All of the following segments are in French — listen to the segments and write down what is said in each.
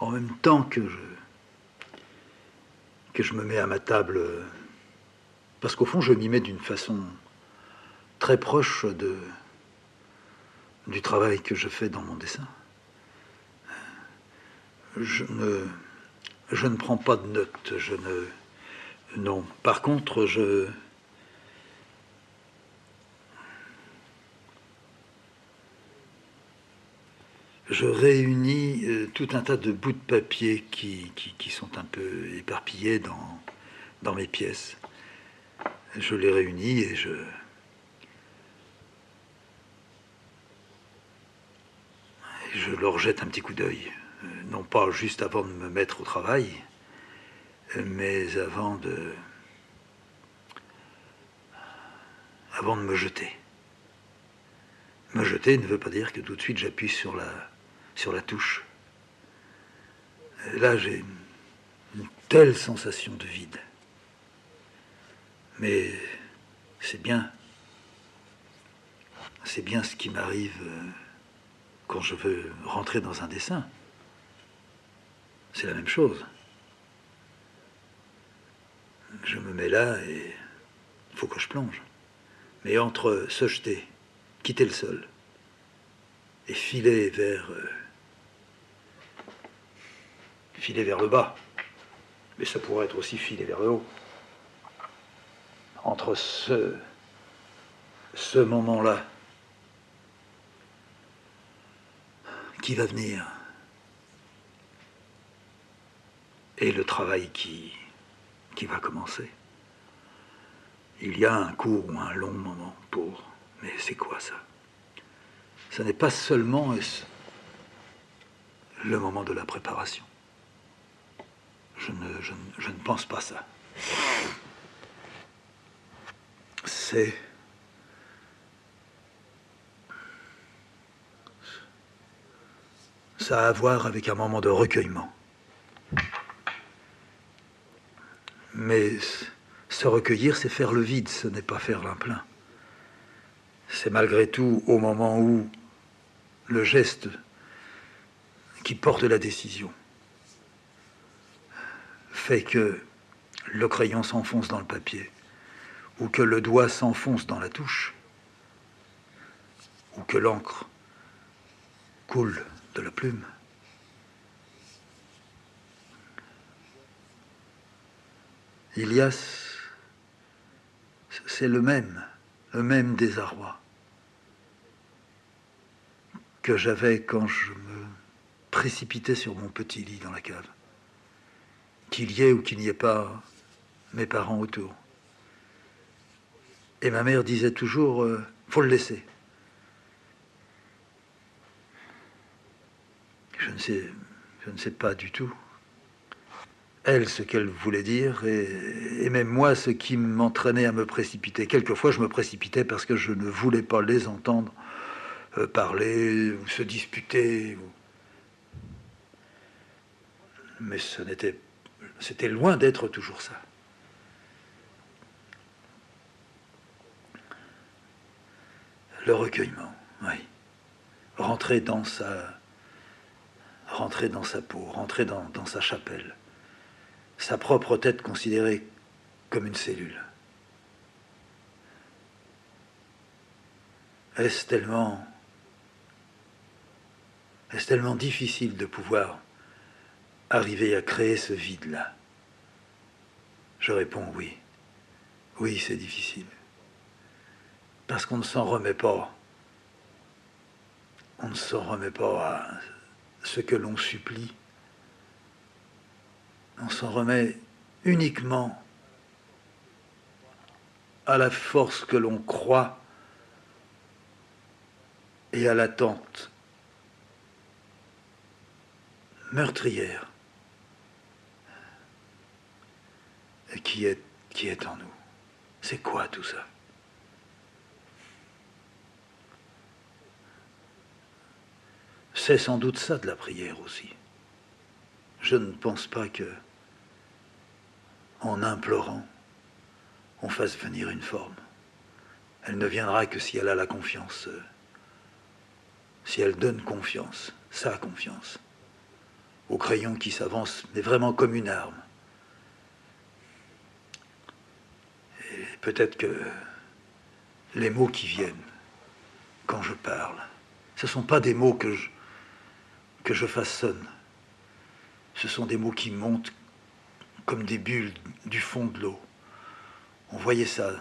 en même temps que je me mets à ma table, parce qu'au fond, je m'y mets d'une façon très proche du travail que je fais dans mon dessin. Je ne prends pas de notes, non. Par contre, je réunis tout un tas de bouts de papier qui sont un peu éparpillés dans mes pièces. Je les réunis et je leur jette un petit coup d'œil. Non pas juste avant de me mettre au travail, mais avant de me jeter. Me jeter ne veut pas dire que tout de suite j'appuie sur la touche. Là, j'ai une telle sensation de vide. Mais c'est bien. C'est bien ce qui m'arrive quand je veux rentrer dans un dessin. C'est la même chose. Je me mets là et il faut que je plonge. Mais entre se jeter, quitter le sol et filer vers le bas, mais ça pourrait être aussi filer vers le haut. Entre ce moment-là qui va venir et le travail qui va commencer, il y a un court ou un long moment pour... Mais c'est quoi ça? Ce n'est pas seulement le moment de la préparation. Je ne pense pas ça. Ça a à voir avec un moment de recueillement. Mais se recueillir, c'est faire le vide, ce n'est pas faire l'un-plein. C'est malgré tout au moment où le geste qui porte la décision fait que le crayon s'enfonce dans le papier, ou que le doigt s'enfonce dans la touche, ou que l'encre coule de la plume. Il y a... C'est le même désarroi que j'avais quand je me précipitais sur mon petit lit dans la cave. Qu'il y ait ou qu'il n'y ait pas mes parents autour. Et ma mère disait toujours, faut le laisser. Je ne sais pas du tout, elle, ce qu'elle voulait dire, et même moi, ce qui m'entraînait à me précipiter. Quelquefois, je me précipitais parce que je ne voulais pas les entendre parler ou se disputer. Mais c'était loin d'être toujours ça. Le recueillement, oui. Rentrer dans sa peau, rentrer dans sa chapelle. Sa propre tête considérée comme une cellule. Est-ce tellement difficile de pouvoir arriver à créer ce vide-là? Je réponds oui. Oui, c'est difficile. Parce qu'on ne s'en remet pas. On ne s'en remet pas à ce que l'on supplie. On s'en remet uniquement à la force que l'on croit et à l'attente meurtrière qui est en nous. C'est quoi tout ça? C'est sans doute ça de la prière aussi. Je ne pense pas que, en implorant, on fasse venir une forme. Elle ne viendra que si elle a la confiance, si elle donne confiance, sa confiance, au crayon qui s'avance, mais vraiment comme une arme. Et peut-être que les mots qui viennent quand je parle, ce ne sont pas des mots que je façonne. Ce sont des mots qui montent comme des bulles du fond de l'eau. On voyait ça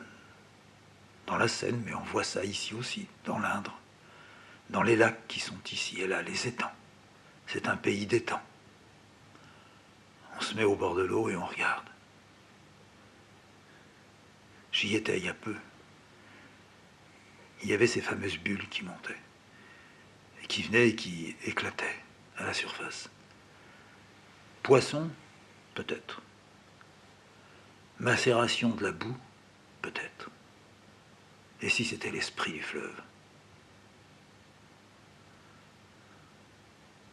dans la Seine, mais on voit ça ici aussi, dans l'Indre, dans les lacs qui sont ici et là, les étangs. C'est un pays d'étangs. On se met au bord de l'eau et on regarde. J'y étais il y a peu. Il y avait ces fameuses bulles qui montaient, et qui venaient et qui éclataient à la surface. Poisson, peut-être. Macération de la boue, peut-être. Et si c'était l'esprit du fleuve?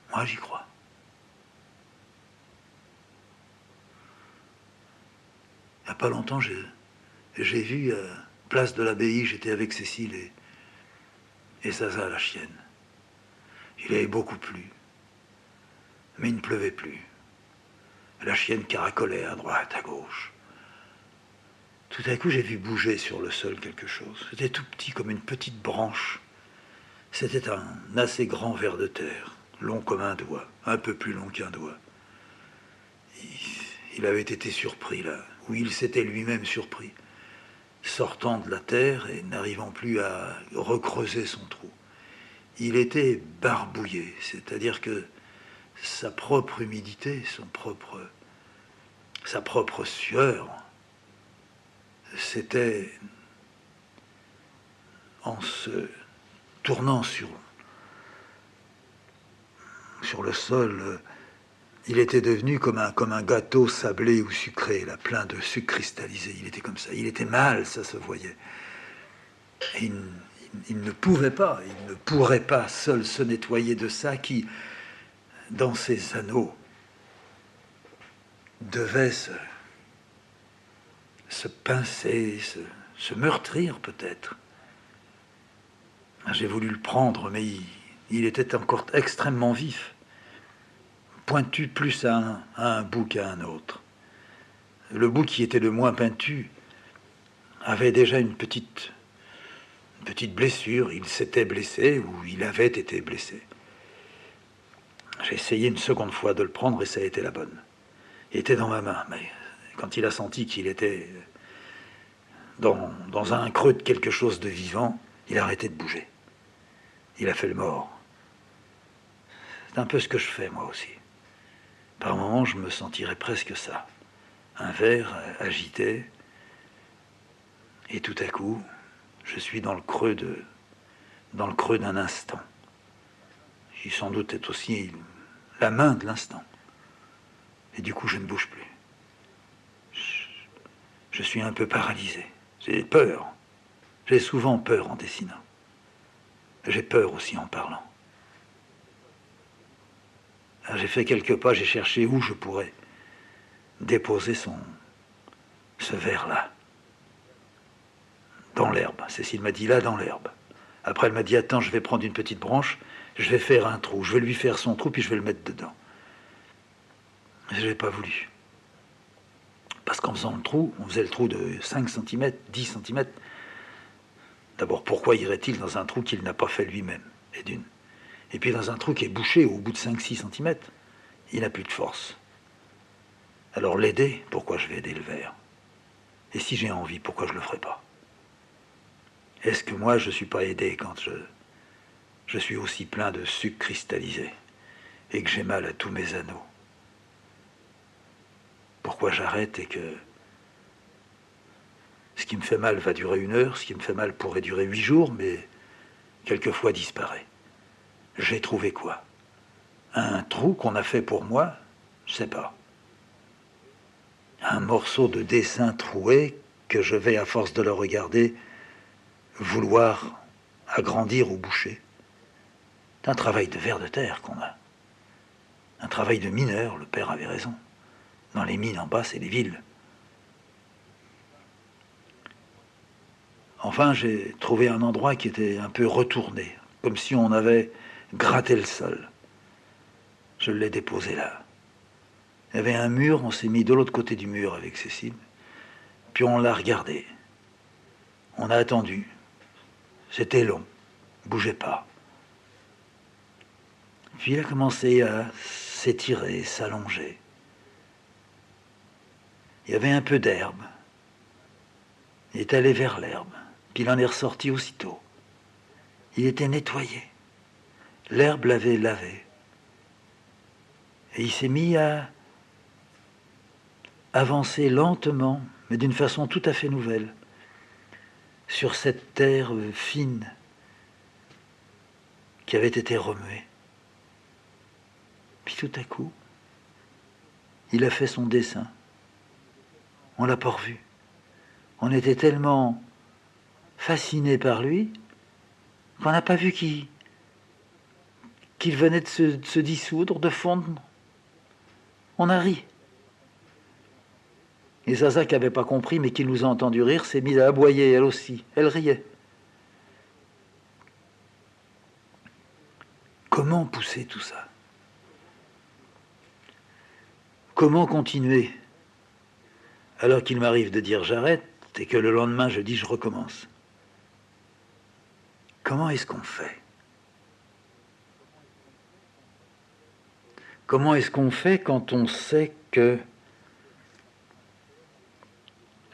Moi, j'y crois. Il n'y a pas longtemps, j'ai vu, place de l'Abbaye, j'étais avec Cécile et Zaza, la chienne. Il avait beaucoup plu, mais il ne pleuvait plus. La chienne caracolait à droite, à gauche. Tout à coup, j'ai vu bouger sur le sol quelque chose. C'était tout petit, comme une petite branche. C'était un assez grand ver de terre, long comme un doigt, un peu plus long qu'un doigt. Il avait été surpris là, ou il s'était lui-même surpris, sortant de la terre et n'arrivant plus à recreuser son trou. Il était barbouillé, c'est-à-dire que sa propre humidité, sa propre sueur, c'était en se tournant sur le sol, il était devenu comme un gâteau sablé ou sucré, là, plein de sucre cristallisé. Il était comme ça. Il était mal, ça se voyait. Et il ne pouvait pas, il ne pourrait pas seul se nettoyer de ça qui, dans ses anneaux, devait se pincer, se meurtrir peut-être. J'ai voulu le prendre, mais il était encore extrêmement vif, pointu plus à un bout qu'à un autre. Le bout qui était le moins pointu avait déjà une petite blessure. Il s'était blessé ou il avait été blessé. J'ai essayé une seconde fois de le prendre et ça a été la bonne. Il était dans ma main, mais quand il a senti qu'il était dans un creux de quelque chose de vivant, il a arrêté de bouger. Il a fait le mort. C'est un peu ce que je fais moi aussi. Par moments, je me sentirais presque ça. Un verre agité, et tout à coup, je suis dans le creux d'un instant. Qui sans doute est aussi la main de l'instant. Et du coup, je ne bouge plus. Je suis un peu paralysé. J'ai peur. J'ai souvent peur en dessinant. J'ai peur aussi en parlant. Alors, j'ai fait quelques pas, j'ai cherché où je pourrais déposer ce verre-là. Dans l'herbe. Cécile m'a dit là, dans l'herbe. Après, elle m'a dit, attends, je vais prendre une petite branche, je vais faire un trou, je vais lui faire son trou, puis je vais le mettre dedans. Je n'ai pas voulu. Parce qu'en faisant le trou, on faisait le trou de 5 cm, 10 cm. D'abord, pourquoi irait-il dans un trou qu'il n'a pas fait lui-même, et d'une. Et puis dans un trou qui est bouché au bout de 5-6 cm, il n'a plus de force. Alors l'aider, pourquoi je vais aider le verre? Et si j'ai envie, pourquoi je ne le ferai pas? Est-ce que moi, je ne suis pas aidé quand je suis aussi plein de sucre cristallisé et que j'ai mal à tous mes anneaux? Pourquoi j'arrête et que ce qui me fait mal va durer 1 heure, ce qui me fait mal pourrait durer 8 jours, mais quelquefois disparaît. J'ai trouvé quoi? Un trou qu'on a fait pour moi? Je sais pas. Un morceau de dessin troué que je vais, à force de le regarder, vouloir agrandir ou boucher. C'est un travail de ver de terre qu'on a. Un travail de mineur, le père avait raison. Dans les mines en bas, c'est les villes. Enfin, j'ai trouvé un endroit qui était un peu retourné, comme si on avait gratté le sol. Je l'ai déposé là. Il y avait un mur, on s'est mis de l'autre côté du mur avec Cécile, puis on l'a regardé. On a attendu. C'était long, il ne bougeait pas. Puis il a commencé à s'étirer, s'allonger. Il y avait un peu d'herbe. Il est allé vers l'herbe, puis il en est ressorti aussitôt. Il était nettoyé. L'herbe l'avait lavé. Et il s'est mis à avancer lentement, mais d'une façon tout à fait nouvelle, sur cette terre fine qui avait été remuée. Puis tout à coup, il a fait son dessin. On l'a pas revu. On était tellement fascinés par lui qu'on n'a pas vu qu'il venait de se dissoudre, de fondre. On a ri. Et Zaza, qui n'avait pas compris, mais qui nous a entendu rire, s'est mise à aboyer, elle aussi. Elle riait. Comment pousser tout ça? Comment continuer alors qu'il m'arrive de dire j'arrête et que le lendemain je dis je recommence? Comment est-ce qu'on fait? Comment est-ce qu'on fait quand on sait que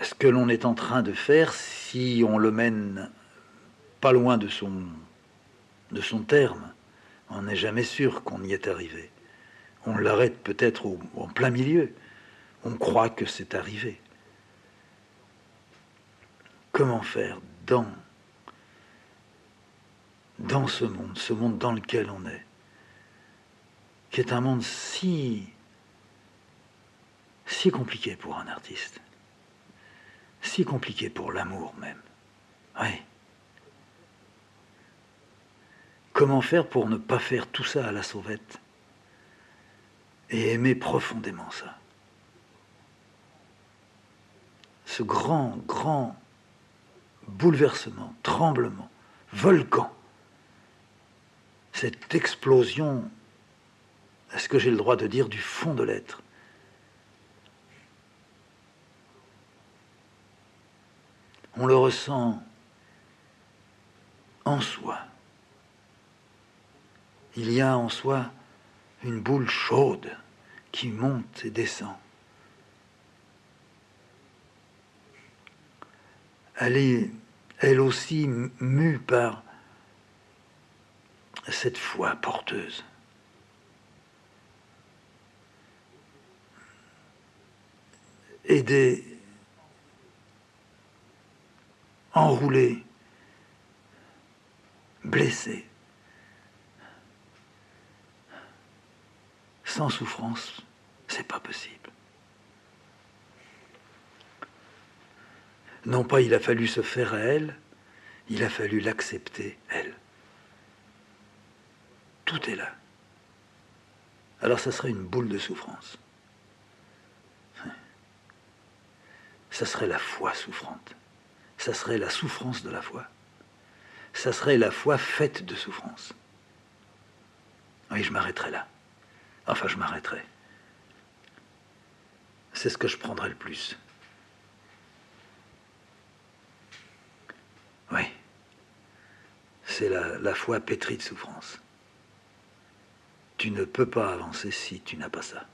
ce que l'on est en train de faire, si on le mène pas loin de son terme, on n'est jamais sûr qu'on y est arrivé. On l'arrête peut-être en plein milieu. On croit que c'est arrivé. Comment faire dans ce monde dans lequel on est, qui est un monde si compliqué pour un artiste, si compliqué pour l'amour même. Oui. Comment faire pour ne pas faire tout ça à la sauvette et aimer profondément ça? Ce grand bouleversement, tremblement, volcan, cette explosion, est-ce que j'ai le droit de dire, du fond de l'être? On le ressent en soi. Il y a en soi une boule chaude qui monte et descend. Elle est, elle aussi, mue par cette foi porteuse. Aider, enrouler, blessé, sans souffrance, c'est pas possible. Non pas il a fallu se faire à elle, il a fallu l'accepter, elle. Tout est là. Alors ça serait une boule de souffrance. Ça serait la foi souffrante. Ça serait la souffrance de la foi. Ça serait la foi faite de souffrance. Oui, je m'arrêterai là. Enfin, je m'arrêterai. C'est ce que je prendrai le plus. Oui. C'est la foi pétrie de souffrance. Tu ne peux pas avancer si tu n'as pas ça.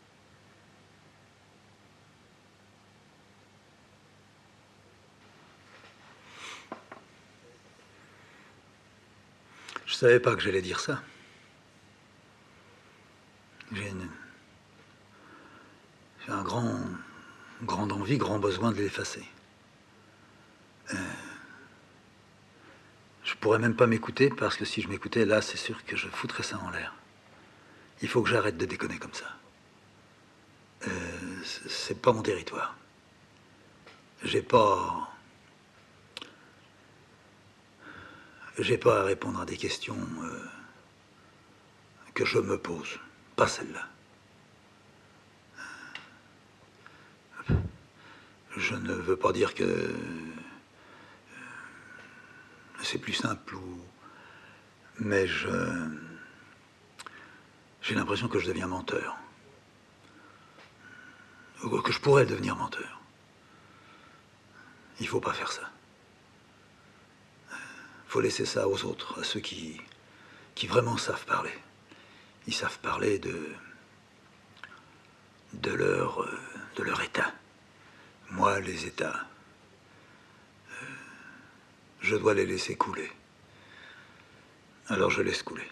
Je ne savais pas que j'allais dire ça. J'ai un grand envie, grand besoin de l'effacer. Je pourrais même pas m'écouter, parce que si je m'écoutais, là, c'est sûr que je foutrais ça en l'air. Il faut que j'arrête de déconner comme ça. C'est pas mon territoire. J'ai pas à répondre à des questions que je me pose. Pas celle-là. Je ne veux pas dire que c'est plus simple, mais J'ai l'impression que je deviens menteur. Ou que je pourrais devenir menteur. Il faut pas faire ça. Faut laisser ça aux autres, à ceux qui vraiment savent parler. Ils savent parler de leur état. Moi, les états, je dois les laisser couler. Alors je laisse couler.